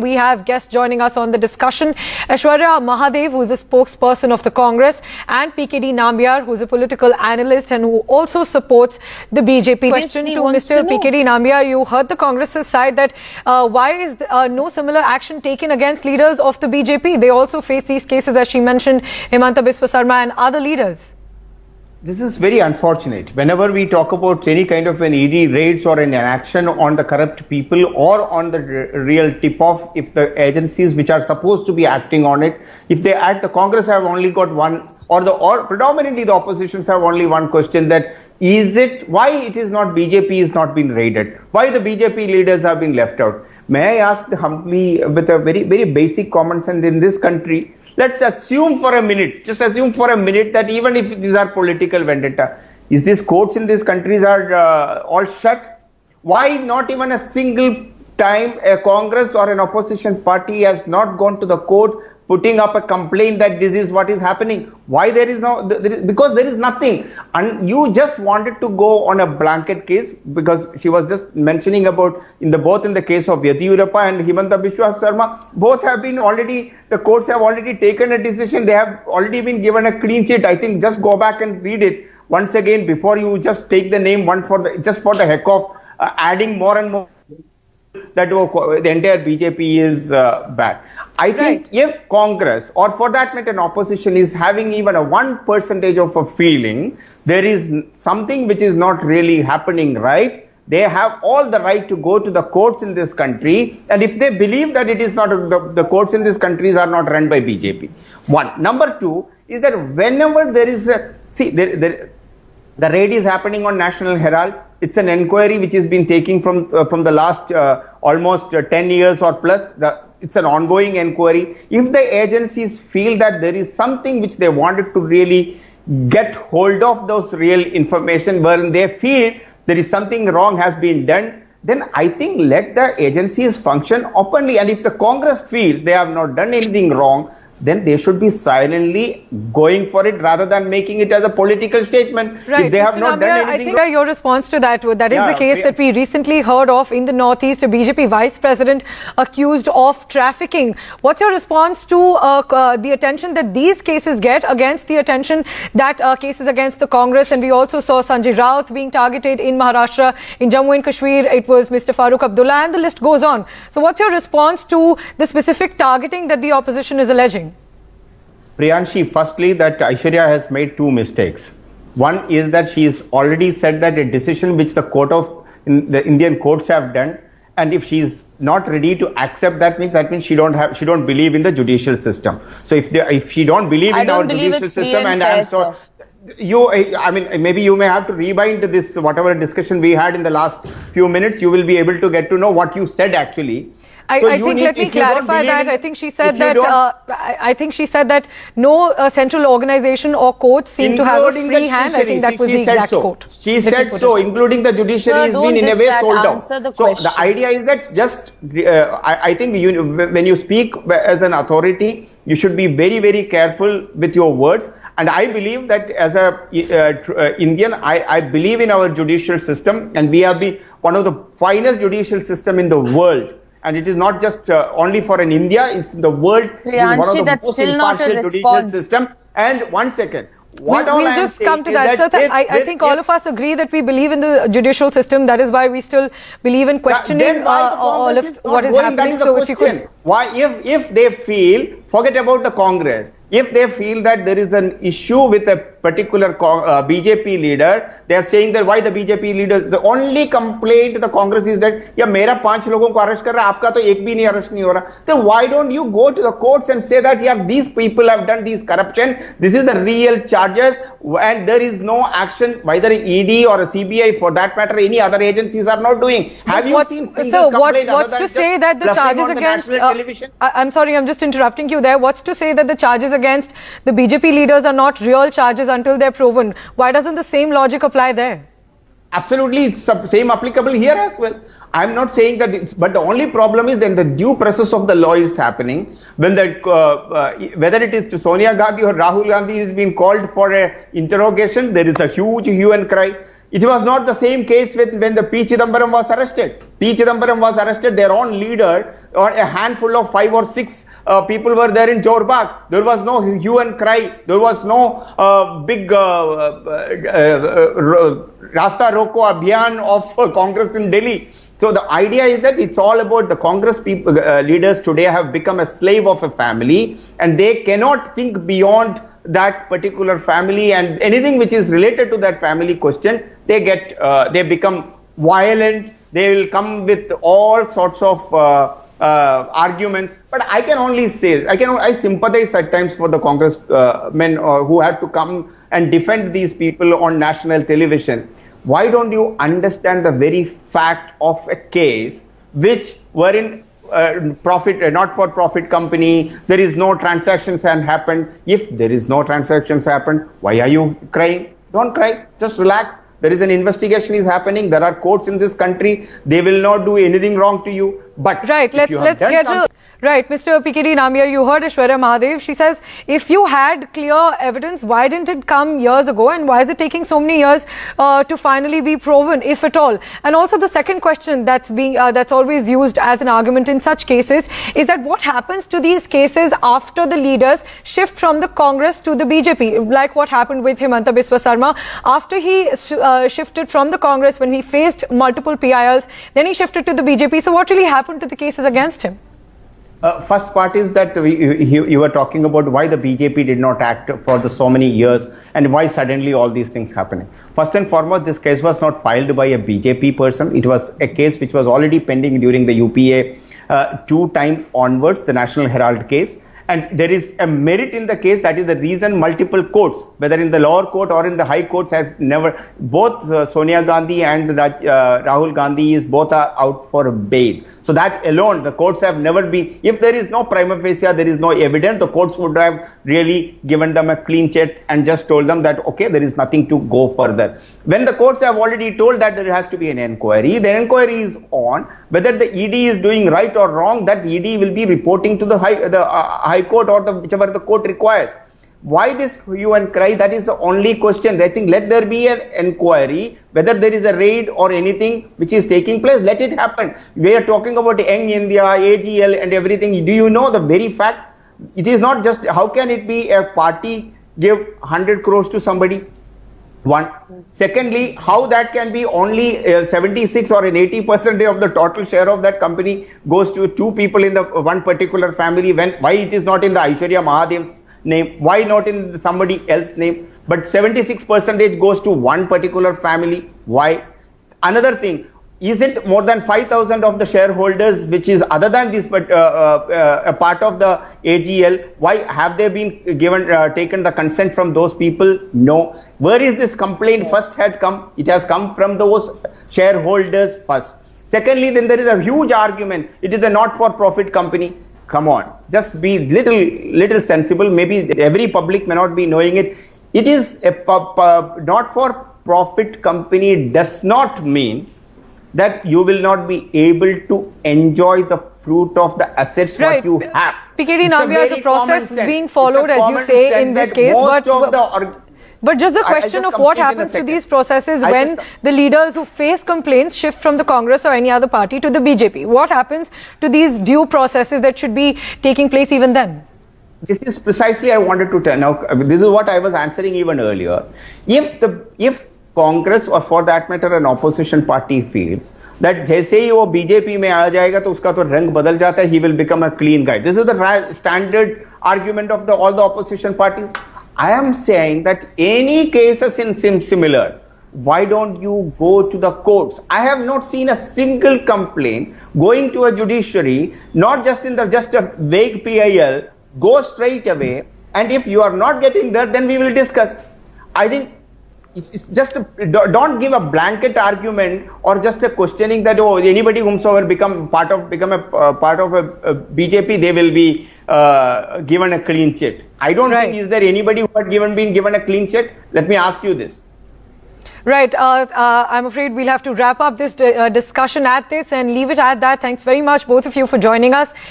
We have guests joining us on the discussion. Aishwarya Mahadev, who is a spokesperson of the Congress, and PKD Nambiar, who is a political analyst and who also supports the BJP. Question to Mr. PKD Nambiar, you heard the Congress's side that why is no similar action taken against leaders of the BJP? They also face these cases, as she mentioned, Himanta Biswa Sarma and other leaders. This is very unfortunate. Whenever we talk about any kind of an ED raids or an action on the corrupt people or on the real tip-off, if the agencies which are supposed to be acting on it, if they act, the Congress have only got one, or predominantly the oppositions have only one question, that why it is not BJP is not been raided? Why the BJP leaders have been left out? May I ask humbly with a very, very basic common sense in this country, let's assume for a minute, just assume for a minute that even if these are political vendetta, is these courts in these countries are all shut? Why not even a single time a Congress or an opposition party has not gone to the court putting up a complaint that this is what is happening? Why there is no, because there is nothing. And you just wanted to go on a blanket case, because she was just mentioning about both in the case of Yediyurappa and Himanta Biswa Sarma, both have been already, the courts have already taken a decision. They have already been given a clean sheet. I think just go back and read it once again before you just take the name just for the heck of adding more and more that the entire BJP is bad. I think if Congress, or for that matter an opposition, is having even a 1% of a feeling there is something which is not really happening right, they have all the right to go to the courts in this country, and if they believe that it is not, the courts in these countries are not run by BJP. One. Number two is that whenever there is a, the raid is happening on National Herald. It's an inquiry which has been taking from the last almost 10 years or plus. It's an ongoing inquiry. If the agencies feel that there is something which they wanted to really get hold of those real information, wherein they feel there is something wrong has been done, then I think let the agencies function openly. And if the Congress feels they have not done anything wrong, then they should be silently going for it rather than making it as a political statement. Right. If they have not done anything. I think your response to that is the case that we recently heard of in the Northeast, a BJP vice president accused of trafficking. What's your response to the attention that these cases get against the attention that cases against the Congress? And we also saw Sanjay Raut being targeted in Maharashtra. In Jammu and Kashmir, it was Mr. Farooq Abdullah, and the list goes on. So what's your response to the specific targeting that the opposition is alleging? Priyanshi, firstly, that Aishwarya has made two mistakes. One is that she has already said that a decision which the the Indian courts have done, and if she is not ready to accept that means she don't believe in the judicial system. So if she don't believe in our judicial system, and I'm so I mean, maybe you may have to rewind this whatever discussion we had in the last few minutes. You will be able to get to know what you said actually. I think let me clarify that. I think she said that. I think she said that no central organization or court seem to have a free hand. I think that was the exact quote. She said so, including the judiciary has been in a way sold out. So the idea is that just I think when you speak as an authority, you should be very, very careful with your words. And I believe that as a Indian, I believe in our judicial system, and we have one of the finest judicial system in the world. And it is not just only for an India, it's in the world. Priyanshi, that's still not a response. System. And one second. We'll just come to that. Sir, I think all of us agree that we believe in the judicial system. That is why we still believe in questioning all of what is happening. So if you could, why, if they feel, forget about the Congress, if they feel that there is an issue with a particular BJP leader, they are saying that why the BJP leaders, the only complaint the Congress is that, yeah, मेरा 5 लोगों को arrest कर रहा है, आपका तो एक भी नहीं arrest नहीं हो रहा. Then why don't you go to the courts and say that, yeah, these people have done this corruption, this is the real charges, and there is no action, whether ED or a CBI for that matter, any other agencies are not doing. Have you seen single complaint? What's to say that the charges against, I'm sorry, I'm just interrupting you there. What's to say that the charges against the BJP leaders are not real charges until they're proven? Why doesn't the same logic apply there? Absolutely, it's same applicable here as well. I'm not saying that, but the only problem is then the due process of the law is happening. When whether it is to Sonia Gandhi or Rahul Gandhi is being called for an interrogation, there is a huge hue and cry. It was not the same case when the P. Chidambaram was arrested. P. Chidambaram was arrested, their own leader, or a handful of 5 or 6 people were there in Johor Bahru. There was no hue and cry. There was no big Rasta Roko Abhiyan of Congress in Delhi. So the idea is that it's all about the Congress people, leaders today have become a slave of a family, and they cannot think beyond that particular family, and anything which is related to that family question, they become violent. They will come with all sorts of arguments. But I can only say, I sympathize at times for the Congress men who had to come and defend these people on national television. Why don't you understand the very fact of a case which were in not-for-profit company, there is no transactions have happened. If there is no transactions happened, why are you crying? Don't cry, just relax. There is an investigation is happening. There are courts in this country. They will not do anything wrong to you. But right, let's get to right, Mr. PKD Nambiar. You heard Aishwarya Mahadev. She says, if you had clear evidence, why didn't it come years ago, and why is it taking so many years to finally be proven, if at all? And also, the second question that's always used as an argument in such cases is that what happens to these cases after the leaders shift from the Congress to the BJP, like what happened with Himanta Biswa Sarma after he shifted from the Congress when he faced multiple PILs, then he shifted to the BJP. So what really happened to the cases against him? First part is that you were talking about why the BJP did not act for so many years and why suddenly all these things happening. First and foremost, this case was not filed by a BJP person. It was a case which was already pending during the UPA 2 time onwards, the National Herald case. And there is a merit in the case. That is the reason multiple courts, whether in the lower court or in the high courts, have never, both Sonia Gandhi and Rahul Gandhi both are out for bail. So that alone, the courts have never been, if there is no prima facie, there is no evidence, the courts would have really given them a clean check and just told them that, okay, there is nothing to go further. When the courts have already told that there has to be an inquiry, the inquiry is on. Whether the ED is doing right or wrong, that ED will be reporting to the High Court or whichever the court requires. Why this hue and cry? That is the only question. I think let there be an inquiry, whether there is a raid or anything which is taking place, let it happen. We are talking about Young India, AGL and everything. Do you know the very fact? It is not just, how can it be a party give 100 crores to somebody? One. Secondly, how that can be only 76 or an 80% of the total share of that company goes to 2 people in the one particular family. Why it is not in the Aishwarya Mahadev's name? Why not in somebody else's name? But 76% goes to one particular family. Why? Another thing, is it more than 5,000 of the shareholders, which is other than this, but a part of the AGL? Why have they been taken the consent from those people? No. Where is this complaint first had come? It has come from those shareholders first. Secondly, then there is a huge argument. It is a not-for-profit company. Come on, just be little sensible. Maybe every public may not be knowing it. It is a not-for-profit company does not mean that you will not be able to enjoy the fruit of the assets what you have. PKD Nambiar, the process being followed, as you say, in this case, but just the question of what happens to these processes when the leaders who face complaints shift from the Congress or any other party to the BJP. What happens to these due processes that should be taking place even then? This is precisely I wanted to tell. Now, this is what I was answering even earlier. If Congress or for that matter an opposition party feels that जैसे ही वो BJP में आ जाएगा तो उसका तो रंग बदल जाता है, he will become a clean guy. This is the standard argument of all the opposition parties. I am saying that any cases in similar, why don't you go to the courts? I have not seen a single complaint going to a judiciary, not just in just a vague PIL, go straight away, and if you are not getting there, then we will discuss. I think it's just don't give a blanket argument or just a questioning that anybody whomsoever become a part of a BJP, they will be given a clean sheet. I don't think is there anybody who had been given a clean sheet. Let me ask you this. Right. I'm afraid we'll have to wrap up this discussion at this and leave it at that. Thanks very much, both of you, for joining us.